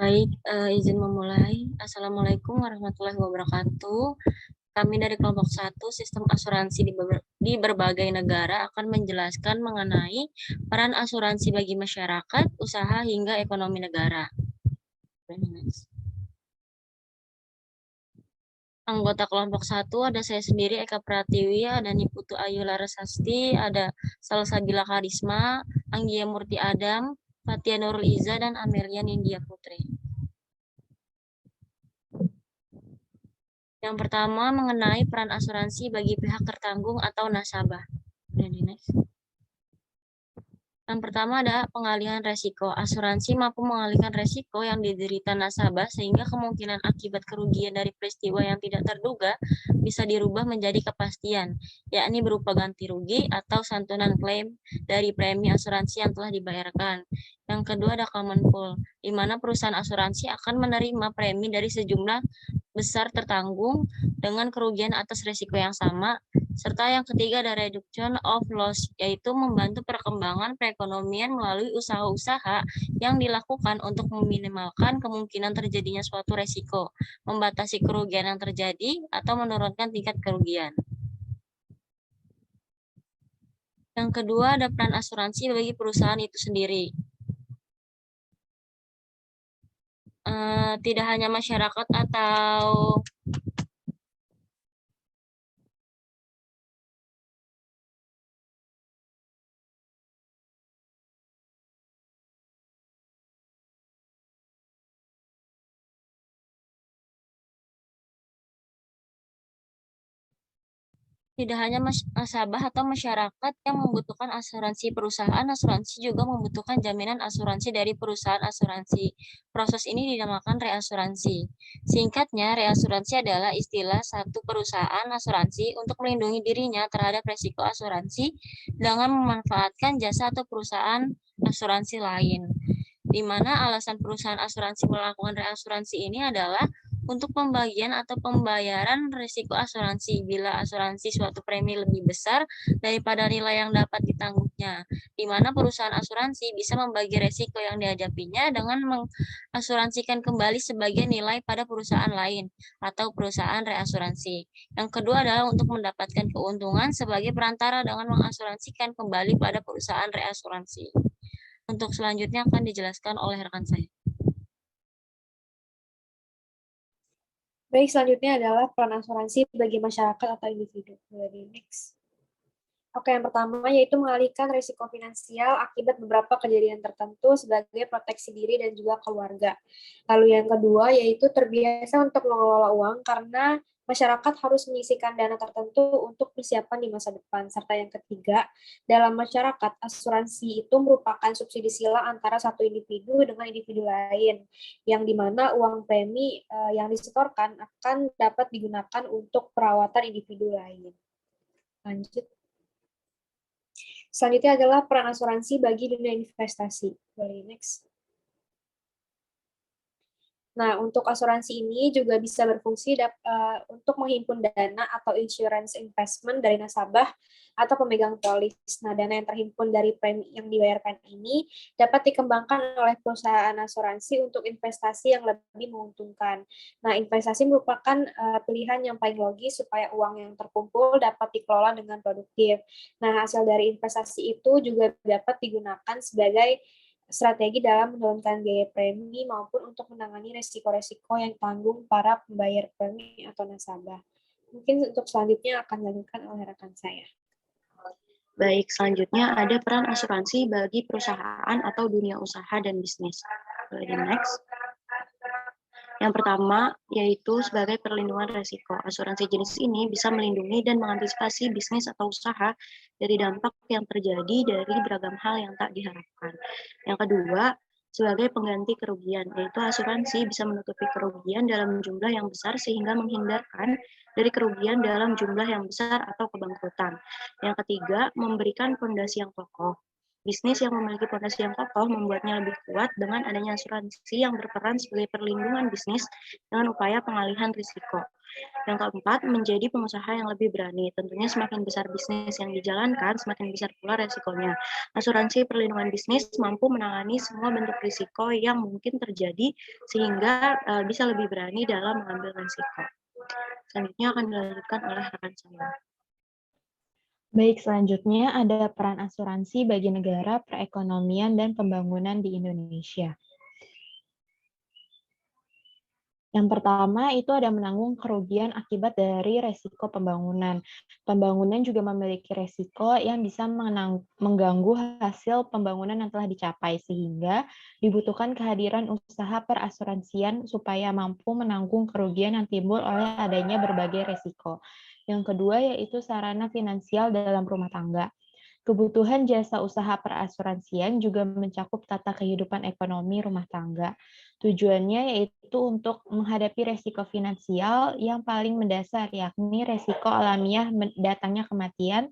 Baik, izin memulai. Assalamualaikum warahmatullahi wabarakatuh. Kami dari kelompok 1 Sistem Asuransi di berbagai negara akan menjelaskan mengenai peran asuransi bagi masyarakat, usaha, hingga ekonomi negara. Anggota kelompok 1 ada saya sendiri, Eka Pratiwi, ada Niputu Ayu Larasasti, ada Salsabila Karisma, Anggia Murti Adam, Fatia Nurul Iza, dan Amelia Nindya Putri. Yang pertama mengenai peran asuransi bagi pihak tertanggung atau nasabah. Yang pertama ada pengalihan resiko. Asuransi mampu mengalihkan resiko yang diderita nasabah sehingga kemungkinan akibat kerugian dari peristiwa yang tidak terduga bisa dirubah menjadi kepastian, yakni berupa ganti rugi atau santunan klaim dari premi asuransi yang telah dibayarkan. Yang kedua ada common pool, di mana perusahaan asuransi akan menerima premi dari sejumlah besar tertanggung dengan kerugian atas risiko yang sama. Serta yang ketiga ada reduction of loss, yaitu membantu perkembangan perekonomian melalui usaha-usaha yang dilakukan untuk meminimalkan kemungkinan terjadinya suatu risiko, membatasi kerugian yang terjadi, atau menurunkan tingkat kerugian. Yang kedua ada peran asuransi bagi perusahaan itu sendiri. Tidak hanya masyarakat atau tidak hanya nasabah atau masyarakat yang membutuhkan asuransi perusahaan, asuransi juga membutuhkan jaminan asuransi dari perusahaan asuransi. Proses ini dinamakan reasuransi. Singkatnya, reasuransi adalah istilah satu perusahaan asuransi untuk melindungi dirinya terhadap risiko asuransi dengan memanfaatkan jasa atau perusahaan asuransi lain. Di mana alasan perusahaan asuransi melakukan reasuransi ini adalah untuk pembagian atau pembayaran risiko asuransi bila asuransi suatu premi lebih besar daripada nilai yang dapat ditanggungnya, di mana perusahaan asuransi bisa membagi risiko yang dihadapinya dengan mengasuransikan kembali sebagian nilai pada perusahaan lain atau perusahaan reasuransi. Yang kedua adalah untuk mendapatkan keuntungan sebagai perantara dengan mengasuransikan kembali pada perusahaan reasuransi. Untuk selanjutnya akan dijelaskan oleh rekan saya. Baik, selanjutnya adalah peran asuransi bagi masyarakat atau individu. Boleh next. Oke, yang pertama yaitu mengalihkan risiko finansial akibat beberapa kejadian tertentu sebagai proteksi diri dan juga keluarga. Lalu yang kedua yaitu terbiasa untuk mengelola uang karena masyarakat harus menyisihkan dana tertentu untuk persiapan di masa depan. Serta yang ketiga, dalam masyarakat, asuransi itu merupakan subsidi sila antara satu individu dengan individu lain, yang dimana uang premi yang disetorkan akan dapat digunakan untuk perawatan individu lain. Lanjut. Selanjutnya adalah peran asuransi bagi dunia investasi. Boleh next. Nah, untuk asuransi ini juga bisa berfungsi untuk menghimpun dana atau insurance investment dari nasabah atau pemegang polis. Nah, dana yang terhimpun dari premi yang dibayarkan ini dapat dikembangkan oleh perusahaan asuransi untuk investasi yang lebih menguntungkan. Nah, investasi merupakan pilihan yang paling logis supaya uang yang terkumpul dapat dikelola dengan produktif. Nah, hasil dari investasi itu juga dapat digunakan sebagai strategi dalam menurunkan biaya premi maupun untuk menangani resiko-resiko yang tanggung para pembayar premi atau nasabah. Mungkin untuk selanjutnya akan dilanjutkan oleh rekan saya. Baik, selanjutnya ada peran asuransi bagi perusahaan atau dunia usaha dan bisnis. Next. Yang pertama, yaitu sebagai perlindungan resiko. Asuransi jenis ini bisa melindungi dan mengantisipasi bisnis atau usaha dari dampak yang terjadi dari beragam hal yang tak diharapkan. Yang kedua, sebagai pengganti kerugian, yaitu asuransi bisa menutupi kerugian dalam jumlah yang besar sehingga menghindarkan dari kerugian dalam jumlah yang besar atau kebangkrutan. Yang ketiga, memberikan fondasi yang kokoh. Bisnis yang memiliki fondasi yang kokoh membuatnya lebih kuat dengan adanya asuransi yang berperan sebagai perlindungan bisnis dengan upaya pengalihan risiko. Yang keempat, menjadi pengusaha yang lebih berani. Tentunya semakin besar bisnis yang dijalankan, semakin besar pula resikonya. Asuransi perlindungan bisnis mampu menangani semua bentuk risiko yang mungkin terjadi sehingga bisa lebih berani dalam mengambil risiko. Selanjutnya akan dilanjutkan oleh rekan saya. Baik, selanjutnya ada peran asuransi bagi negara, perekonomian, dan pembangunan di Indonesia. Yang pertama itu ada menanggung kerugian akibat dari resiko pembangunan. Pembangunan juga memiliki resiko yang bisa mengganggu hasil pembangunan yang telah dicapai, sehingga dibutuhkan kehadiran usaha perasuransian supaya mampu menanggung kerugian yang timbul oleh adanya berbagai resiko. Yang kedua yaitu sarana finansial dalam rumah tangga. Kebutuhan jasa usaha perasuransian juga mencakup tata kehidupan ekonomi rumah tangga. Tujuannya yaitu untuk menghadapi resiko finansial yang paling mendasar, yakni resiko alamiah datangnya kematian,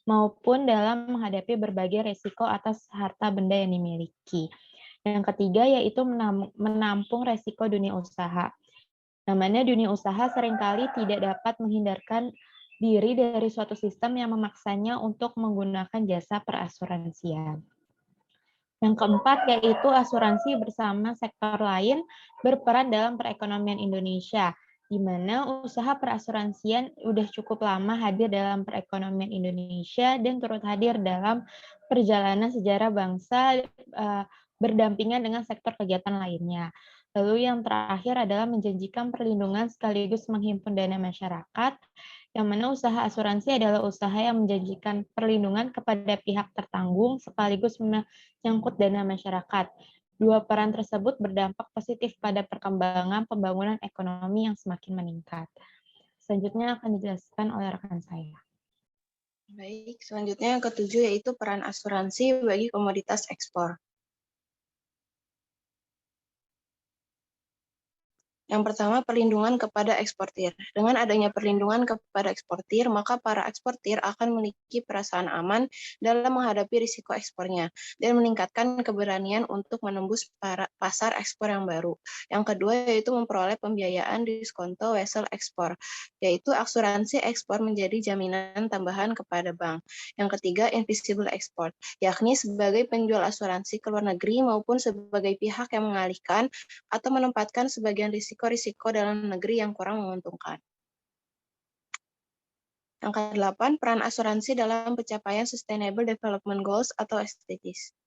maupun dalam menghadapi berbagai resiko atas harta benda yang dimiliki. Yang ketiga yaitu menampung resiko dunia usaha. Namanya dunia usaha seringkali tidak dapat menghindarkan diri dari suatu sistem yang memaksanya untuk menggunakan jasa perasuransian. Yang keempat yaitu asuransi bersama sektor lain berperan dalam perekonomian Indonesia, di mana usaha perasuransian sudah cukup lama hadir dalam perekonomian Indonesia dan turut hadir dalam perjalanan sejarah bangsa berdampingan dengan sektor kegiatan lainnya. Lalu yang terakhir adalah menjanjikan perlindungan sekaligus menghimpun dana masyarakat, yang mana usaha asuransi adalah usaha yang menjanjikan perlindungan kepada pihak tertanggung sekaligus menyangkut dana masyarakat. Dua peran tersebut berdampak positif pada perkembangan pembangunan ekonomi yang semakin meningkat. Selanjutnya akan dijelaskan oleh rekan saya. Baik, selanjutnya yang ketujuh yaitu peran asuransi bagi komoditas ekspor. Yang pertama, perlindungan kepada eksportir. Dengan adanya perlindungan kepada eksportir, maka para eksportir akan memiliki perasaan aman dalam menghadapi risiko ekspornya dan meningkatkan keberanian untuk menembus pasar ekspor yang baru. Yang kedua, yaitu memperoleh pembiayaan diskonto wesel ekspor, yaitu asuransi ekspor menjadi jaminan tambahan kepada bank. Yang ketiga, invisible export, yakni sebagai penjual asuransi ke luar negeri maupun sebagai pihak yang mengalihkan atau menempatkan sebagian risiko dalam negeri yang kurang menguntungkan. Yang ke-8, peran asuransi dalam pencapaian Sustainable Development Goals atau SDGs.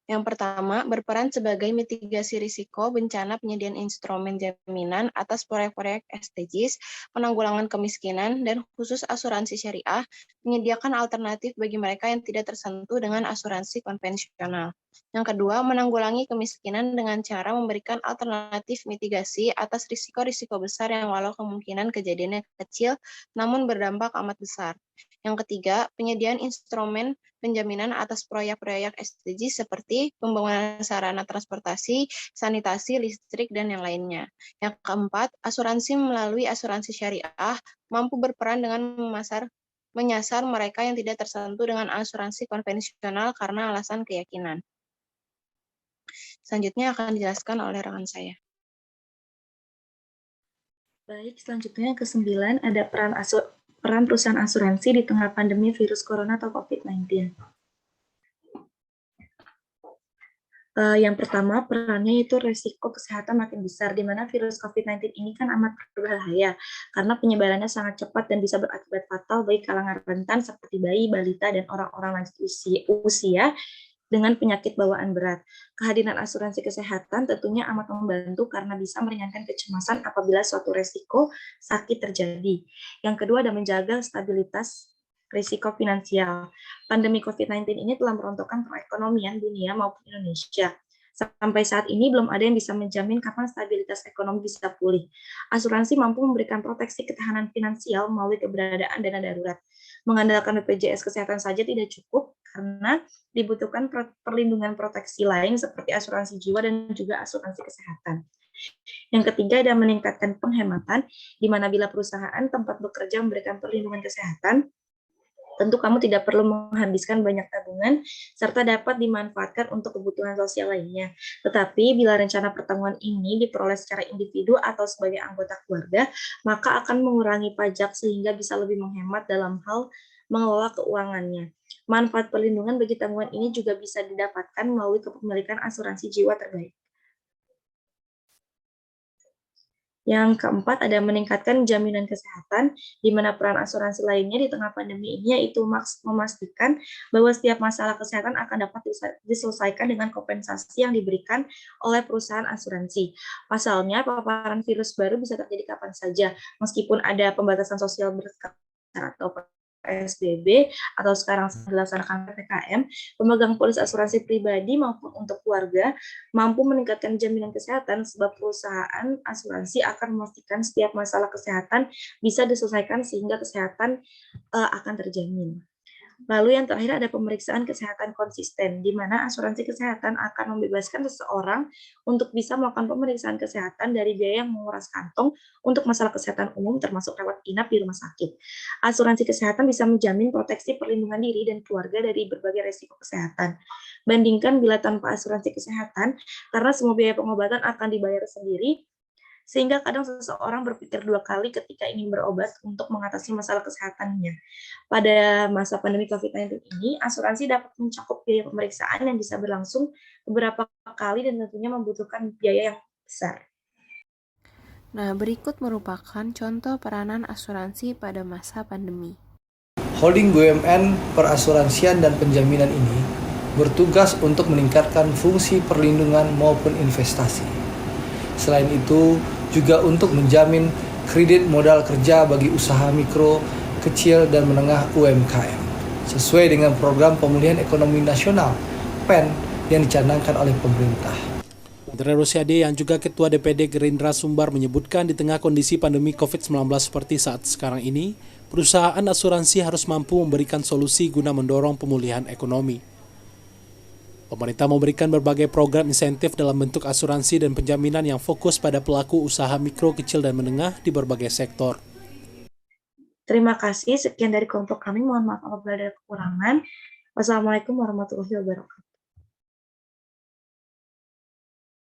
Yang pertama, berperan sebagai mitigasi risiko bencana penyediaan instrumen jaminan atas proyek-proyek SDGs, penanggulangan kemiskinan, dan khusus asuransi syariah, menyediakan alternatif bagi mereka yang tidak tersentuh dengan asuransi konvensional. Yang kedua, menanggulangi kemiskinan dengan cara memberikan alternatif mitigasi atas risiko-risiko besar yang walau kemungkinan kejadiannya kecil, namun berdampak amat besar. Yang ketiga, penyediaan instrumen penjaminan atas proyek-proyek SDG seperti pembangunan sarana transportasi, sanitasi, listrik, dan yang lainnya. Yang keempat, asuransi melalui asuransi syariah mampu berperan dengan menyasar mereka yang tidak tersentuh dengan asuransi konvensional karena alasan keyakinan. Selanjutnya akan dijelaskan oleh rekan saya. Baik, selanjutnya yang ke-9 ada peran perusahaan asuransi di tengah pandemi virus corona atau COVID-19. Yang pertama, perannya itu resiko kesehatan makin besar, di mana virus COVID-19 ini kan amat berbahaya, karena penyebarannya sangat cepat dan bisa berakibat fatal bagi kalangan rentan seperti bayi, balita, dan orang-orang lanjut usia dengan penyakit bawaan berat. Kehadiran asuransi kesehatan tentunya amat membantu karena bisa meringankan kecemasan apabila suatu resiko sakit terjadi. Yang kedua ada menjaga stabilitas risiko finansial. Pandemi COVID-19 ini telah merontokkan perekonomian dunia maupun Indonesia. Sampai saat ini belum ada yang bisa menjamin kapan stabilitas ekonomi bisa pulih. Asuransi mampu memberikan proteksi ketahanan finansial melalui keberadaan dana darurat. Mengandalkan BPJS Kesehatan saja tidak cukup karena dibutuhkan perlindungan proteksi lain seperti asuransi jiwa dan juga asuransi kesehatan. Yang ketiga ada meningkatkan penghematan, di mana bila perusahaan tempat bekerja memberikan perlindungan kesehatan, Tentu kamu tidak perlu menghabiskan banyak tabungan, serta dapat dimanfaatkan untuk kebutuhan sosial lainnya. Tetapi bila rencana pertanggungan ini diperoleh secara individu atau sebagai anggota keluarga, maka akan mengurangi pajak sehingga bisa lebih menghemat dalam hal mengelola keuangannya. Manfaat perlindungan bagi tabungan ini juga bisa didapatkan melalui kepemilikan asuransi jiwa terbaik. Yang keempat, ada meningkatkan jaminan kesehatan, di mana peran asuransi lainnya di tengah pandemi ini yaitu memastikan bahwa setiap masalah kesehatan akan dapat diselesaikan dengan kompensasi yang diberikan oleh perusahaan asuransi. Pasalnya, paparan virus baru bisa terjadi kapan saja, meskipun ada pembatasan sosial berskala besar atau PSBB atau sekarang dilaksanakan PPKM, pemegang polis asuransi pribadi maupun untuk keluarga mampu meningkatkan jaminan kesehatan sebab perusahaan asuransi akan memastikan setiap masalah kesehatan bisa diselesaikan sehingga kesehatan akan terjamin. Lalu yang terakhir ada pemeriksaan kesehatan konsisten, di mana asuransi kesehatan akan membebaskan seseorang untuk bisa melakukan pemeriksaan kesehatan dari biaya yang menguras kantong untuk masalah kesehatan umum termasuk rawat inap di rumah sakit. Asuransi kesehatan bisa menjamin proteksi perlindungan diri dan keluarga dari berbagai risiko kesehatan. Bandingkan bila tanpa asuransi kesehatan, karena semua biaya pengobatan akan dibayar sendiri, sehingga kadang seseorang berpikir 2 kali ketika ingin berobat untuk mengatasi masalah kesehatannya. Pada masa pandemi COVID-19 ini, asuransi dapat mencakup biaya pemeriksaan yang bisa berlangsung beberapa kali dan tentunya membutuhkan biaya yang besar. Nah, berikut merupakan contoh peranan asuransi pada masa pandemi. Holding BUMN perasuransian dan penjaminan ini bertugas untuk meningkatkan fungsi perlindungan maupun investasi. Selain itu, juga untuk menjamin kredit modal kerja bagi usaha mikro, kecil, dan menengah UMKM, sesuai dengan program pemulihan ekonomi nasional (PEN) yang dicanangkan oleh pemerintah. Menteri Rosiade yang juga Ketua DPD Gerindra Sumbar menyebutkan di tengah kondisi pandemi COVID-19 seperti saat sekarang ini, perusahaan asuransi harus mampu memberikan solusi guna mendorong pemulihan ekonomi. Pemerintah memberikan berbagai program insentif dalam bentuk asuransi dan penjaminan yang fokus pada pelaku usaha mikro, kecil, dan menengah di berbagai sektor. Terima kasih, sekian dari kelompok kami. Mohon maaf apabila ada kekurangan. Wassalamualaikum warahmatullahi wabarakatuh.